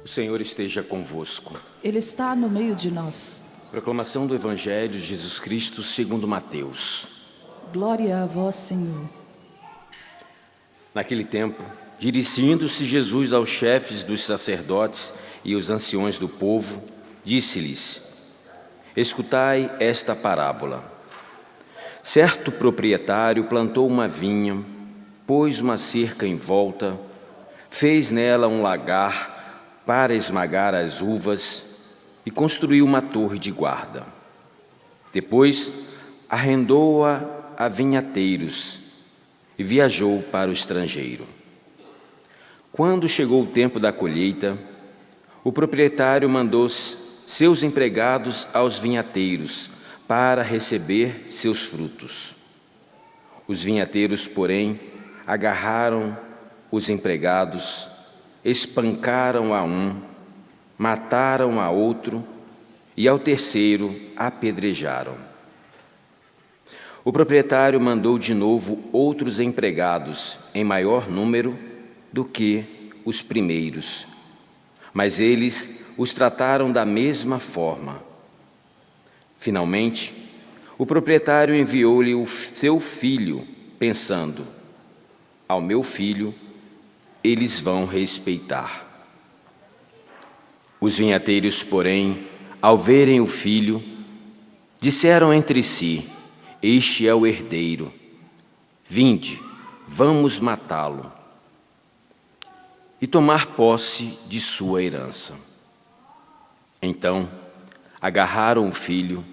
O Senhor esteja convosco. Ele está no meio de nós. Proclamação do Evangelho de Jesus Cristo segundo Mateus. Glória a vós, Senhor. Naquele tempo, dirigindo-se Jesus aos chefes dos sacerdotes e aos anciões do povo, disse-lhes: Escutai esta parábola. Certo proprietário plantou uma vinha, pôs uma cerca em volta, fez nela um lagar para esmagar as uvas e construiu uma torre de guarda. Depois, arrendou-a a vinhateiros e viajou para o estrangeiro. Quando chegou o tempo da colheita, o proprietário mandou seus empregados aos vinhateiros para receber seus frutos. Os vinhateiros, porém, agarraram os empregados, espancaram a um, mataram a outro e ao terceiro apedrejaram. O proprietário mandou de novo outros empregados em maior número do que os primeiros, mas eles os trataram da mesma forma. Finalmente, o proprietário enviou-lhe o seu filho, pensando: ao meu filho eles vão respeitar. Os vinhateiros, porém, ao verem o filho, disseram entre si: Este é o herdeiro. Vinde, vamos matá-lo e tomar posse de sua herança. Então, agarraram o filho,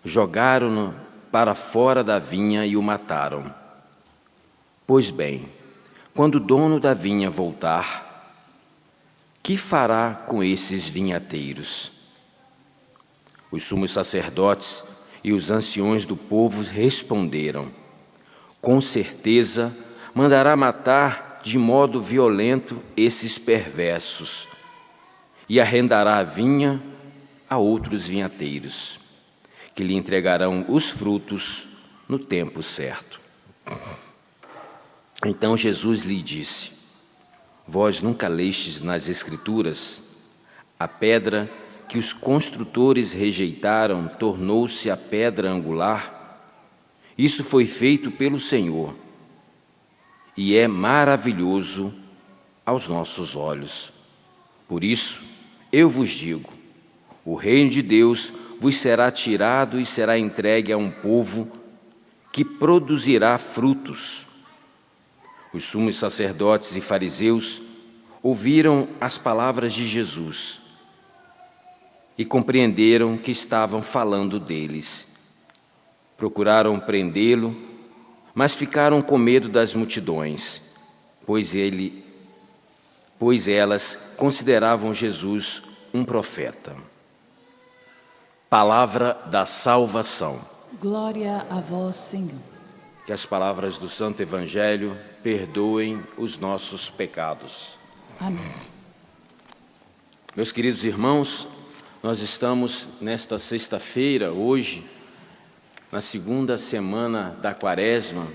jogaram-no para fora da vinha e o mataram. Pois bem, quando o dono da vinha voltar, que fará com esses vinhateiros? Os sumos sacerdotes e os anciões do povo responderam: Com certeza mandará matar de modo violento esses perversos e arrendará a vinha a outros vinhateiros, que lhe entregarão os frutos no tempo certo. Então Jesus lhe disse: Vós nunca lestes nas Escrituras: a pedra que os construtores rejeitaram tornou-se a pedra angular? Isso foi feito pelo Senhor e é maravilhoso aos nossos olhos. Por isso, eu vos digo: o reino de Deus vos será tirado e será entregue a um povo que produzirá frutos. Os sumos sacerdotes e fariseus ouviram as palavras de Jesus e compreenderam que estavam falando deles. Procuraram prendê-lo, mas ficaram com medo das multidões, pois elas consideravam Jesus um profeta. Palavra da salvação. Glória a vós, Senhor. Que as palavras do Santo Evangelho perdoem os nossos pecados. Amém. Meus queridos irmãos, nós estamos nesta sexta-feira, hoje, na segunda semana da Quaresma.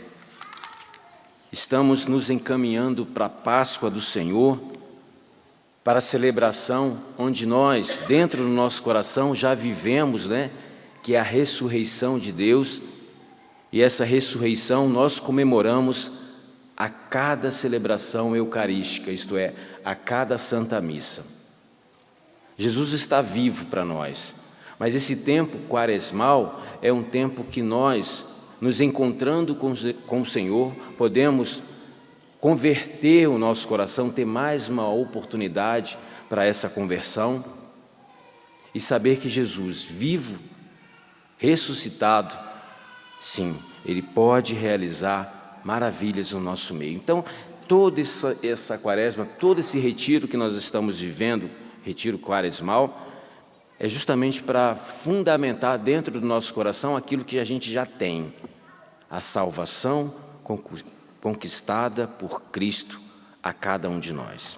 Estamos nos encaminhando para a Páscoa do Senhor, para a celebração onde nós, dentro do nosso coração, já vivemos, que é a ressurreição de Deus. E essa ressurreição nós comemoramos a cada celebração eucarística, isto é, a cada Santa Missa. Jesus está vivo para nós, mas esse tempo quaresmal é um tempo que nós, nos encontrando com o Senhor, podemos converter o nosso coração, ter mais uma oportunidade para essa conversão e saber que Jesus, vivo, ressuscitado, sim, Ele pode realizar maravilhas no nosso meio. Então, toda essa quaresma, todo esse retiro que nós estamos vivendo, retiro quaresmal, é justamente para fundamentar dentro do nosso coração aquilo que a gente já tem, a salvação conquistada por Cristo a cada um de nós.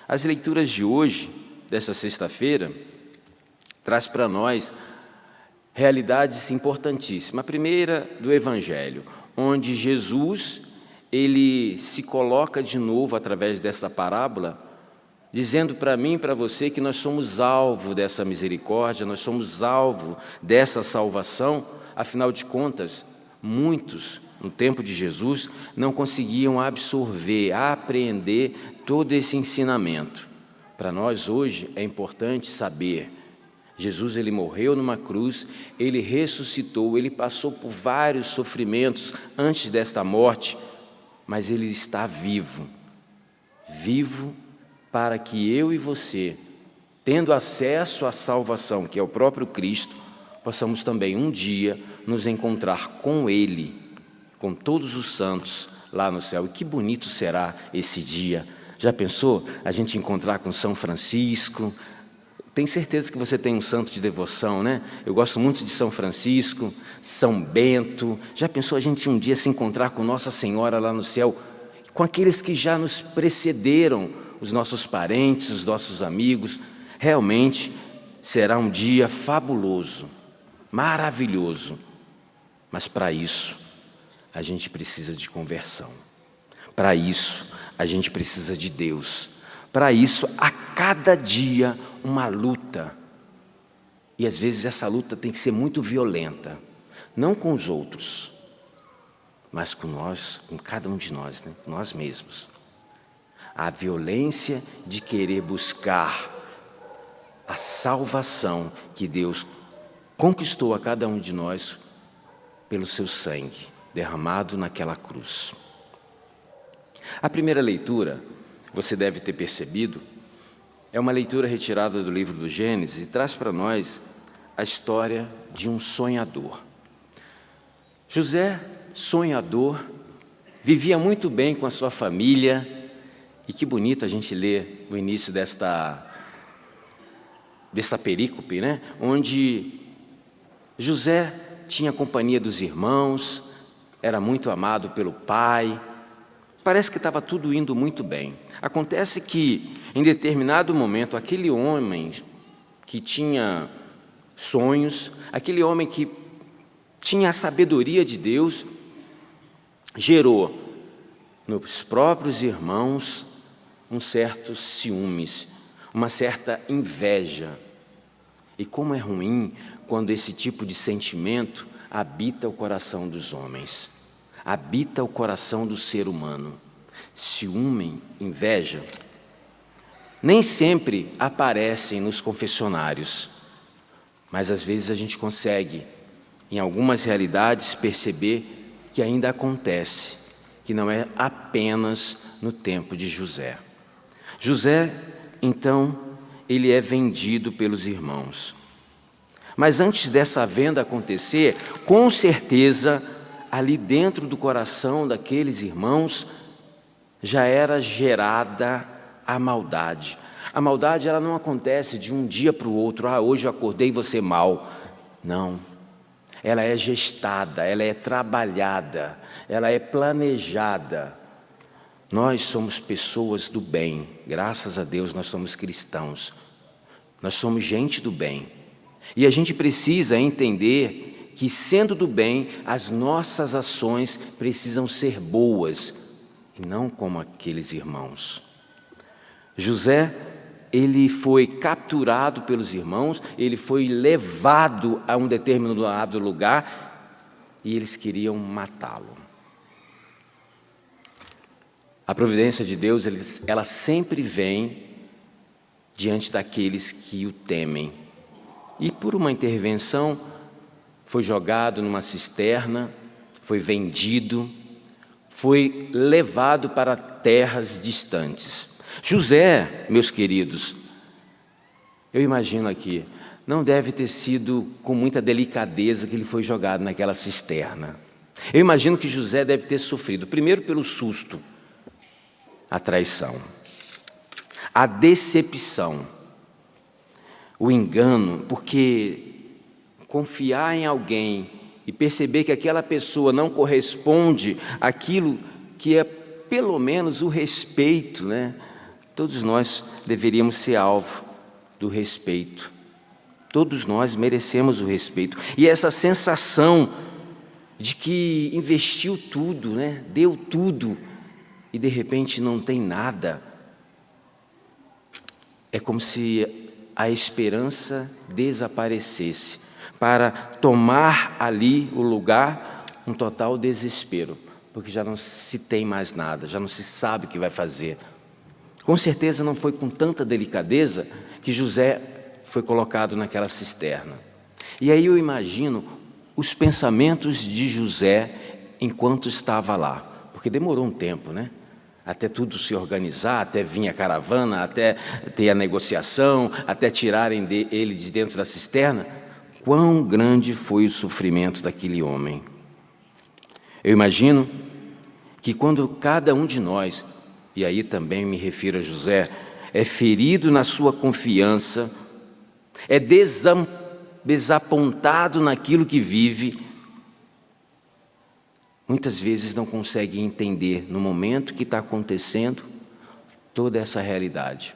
As leituras de hoje, dessa sexta-feira, traz para nós realidades importantíssimas. A primeira do Evangelho, onde Jesus, ele se coloca de novo através dessa parábola dizendo para mim e para você que nós somos alvo dessa misericórdia, nós somos alvo dessa salvação. Afinal de contas, muitos, no tempo de Jesus, não conseguiam absorver, apreender todo esse ensinamento. Para nós hoje é importante saber, Jesus ele morreu numa cruz, ele ressuscitou, ele passou por vários sofrimentos antes desta morte, mas ele está vivo, vivo para que eu e você, tendo acesso à salvação, que é o próprio Cristo, possamos também um dia nos encontrar com Ele, com todos os santos lá no céu. E que bonito será esse dia. Já pensou a gente encontrar com São Francisco? Tenho certeza que você tem um santo de devoção, né? Eu gosto muito de São Francisco, São Bento. Já pensou a gente um dia se encontrar com Nossa Senhora lá no céu, com aqueles que já nos precederam, os nossos parentes, os nossos amigos? Realmente será um dia fabuloso, maravilhoso. Mas para isso, a gente precisa de conversão. Para isso, a gente precisa de Deus. Para isso, a cada dia, uma luta. E às vezes essa luta tem que ser muito violenta. Não com os outros, mas com nós, com cada um de nós, né? Nós mesmos. A violência de querer buscar a salvação que Deus conquistou a cada um de nós pelo seu sangue derramado naquela cruz. A primeira leitura, você deve ter percebido, é uma leitura retirada do livro do Gênesis e traz para nós a história de um sonhador. José, sonhador, vivia muito bem com a sua família, e que bonito a gente ler o início dessa perícope, né? Onde José tinha a companhia dos irmãos, era muito amado pelo pai, parece que estava tudo indo muito bem. Acontece que, em determinado momento, aquele homem que tinha sonhos, aquele homem que tinha a sabedoria de Deus, gerou nos próprios irmãos um certo ciúmes, uma certa inveja. E como é ruim quando esse tipo de sentimento habita o coração dos homens, habita o coração do ser humano. Ciúme, inveja, nem sempre aparecem nos confessionários, mas às vezes a gente consegue, em algumas realidades, perceber que ainda acontece, que não é apenas no tempo de José. José, então, ele é vendido pelos irmãos. Mas antes dessa venda acontecer, com certeza, ali dentro do coração daqueles irmãos, já era gerada a maldade. A maldade, ela não acontece de um dia para o outro. Hoje eu acordei e vou ser mal. Não. Ela é gestada, ela é trabalhada, ela é planejada. Nós somos pessoas do bem, graças a Deus nós somos cristãos, nós somos gente do bem. E a gente precisa entender que, sendo do bem, as nossas ações precisam ser boas, e não como aqueles irmãos. José, ele foi capturado pelos irmãos, ele foi levado a um determinado lugar, e eles queriam matá-lo. A providência de Deus, ela sempre vem diante daqueles que o temem. E por uma intervenção, foi jogado numa cisterna, foi vendido, foi levado para terras distantes. José, meus queridos, eu imagino aqui, não deve ter sido com muita delicadeza que ele foi jogado naquela cisterna. Eu imagino que José deve ter sofrido, primeiro pelo susto, a traição, a decepção, o engano, porque confiar em alguém e perceber que aquela pessoa não corresponde àquilo que é pelo menos o respeito, né? Todos nós deveríamos ser alvo do respeito. Todos nós merecemos o respeito. E essa sensação de que investiu tudo, né? Deu tudo, e de repente não tem nada. é como se a esperança desaparecesse, para tomar ali o lugar um total desespero, porque já não se tem mais nada, já não se sabe o que vai fazer. Com certeza não foi com tanta delicadeza que José foi colocado naquela cisterna. E aí eu imagino os pensamentos de José enquanto estava lá, porque demorou um tempo, né? Até tudo se organizar, até vir a caravana, até ter a negociação, até tirarem ele de dentro da cisterna. Quão grande foi o sofrimento daquele homem. Eu imagino que quando cada um de nós, e aí também me refiro a José, é ferido na sua confiança, é desapontado naquilo que vive, muitas vezes não consegue entender no momento que está acontecendo toda essa realidade.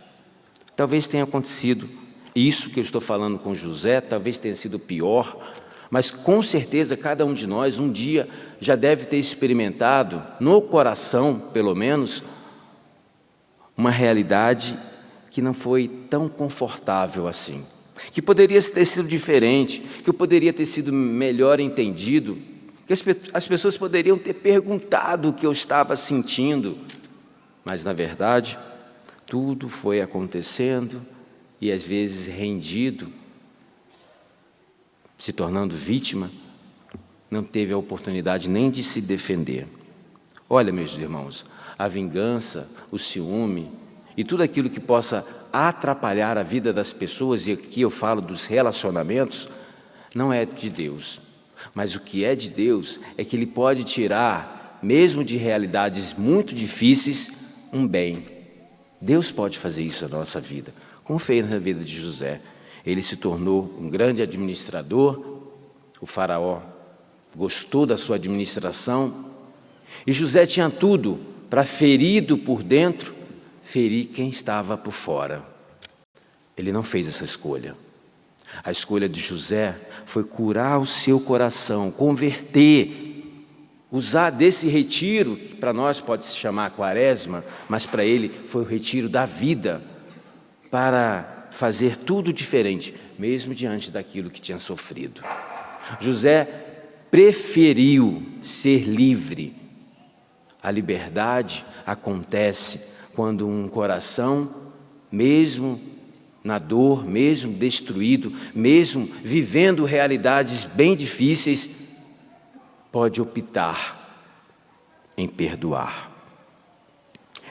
Talvez tenha acontecido isso que eu estou falando com José, talvez tenha sido pior, mas com certeza cada um de nós um dia já deve ter experimentado, no coração pelo menos, uma realidade que não foi tão confortável assim, que poderia ter sido diferente, que eu poderia ter sido melhor entendido, que as pessoas poderiam ter perguntado o que eu estava sentindo, mas na verdade tudo foi acontecendo e às vezes rendido, se tornando vítima, não teve a oportunidade nem de se defender. Olha, meus irmãos, a vingança, o ciúme e tudo aquilo que possa atrapalhar a vida das pessoas, e aqui eu falo dos relacionamentos, não é de Deus. Mas o que é de Deus é que Ele pode tirar, mesmo de realidades muito difíceis, um bem. Deus pode fazer isso na nossa vida, como fez na vida de José. Ele se tornou um grande administrador, o faraó gostou da sua administração, e José tinha tudo para, ferido por dentro, ferir quem estava por fora. Ele não fez essa escolha. A escolha de José foi curar o seu coração, converter, usar desse retiro, que para nós pode se chamar quaresma, mas para ele foi o retiro da vida, para fazer tudo diferente, mesmo diante daquilo que tinha sofrido. José preferiu ser livre. A liberdade acontece quando um coração, mesmo na dor, mesmo destruído, mesmo vivendo realidades bem difíceis, pode optar em perdoar.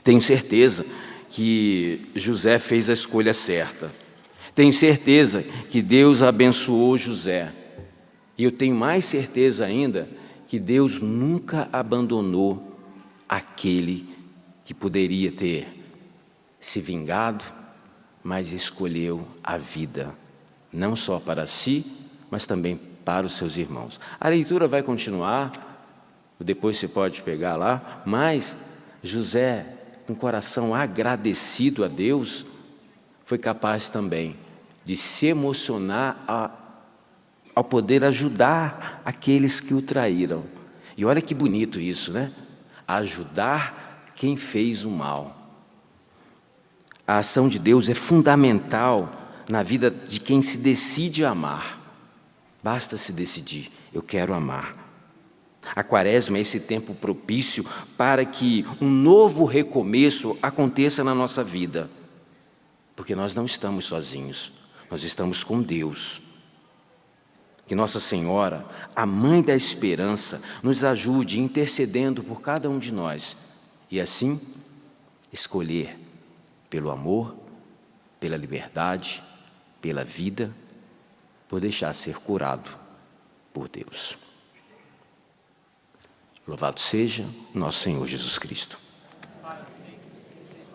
Tenho certeza que José fez a escolha certa. Tenho certeza que Deus abençoou José. E eu tenho mais certeza ainda que Deus nunca abandonou aquele que poderia ter se vingado, mas escolheu a vida, não só para si, mas também para os seus irmãos. A leitura vai continuar, depois você pode pegar lá, mas José, com o coração agradecido a Deus, foi capaz também de se emocionar ao poder ajudar aqueles que o traíram. E olha que bonito isso, né? Ajudar quem fez o mal. A ação de Deus é fundamental na vida de quem se decide amar. Basta se decidir, eu quero amar. A quaresma é esse tempo propício para que um novo recomeço aconteça na nossa vida. Porque nós não estamos sozinhos, nós estamos com Deus. Que Nossa Senhora, a Mãe da Esperança, nos ajude intercedendo por cada um de nós e assim escolher pelo amor, pela liberdade, pela vida, por deixar ser curado por Deus. Louvado seja nosso Senhor Jesus Cristo.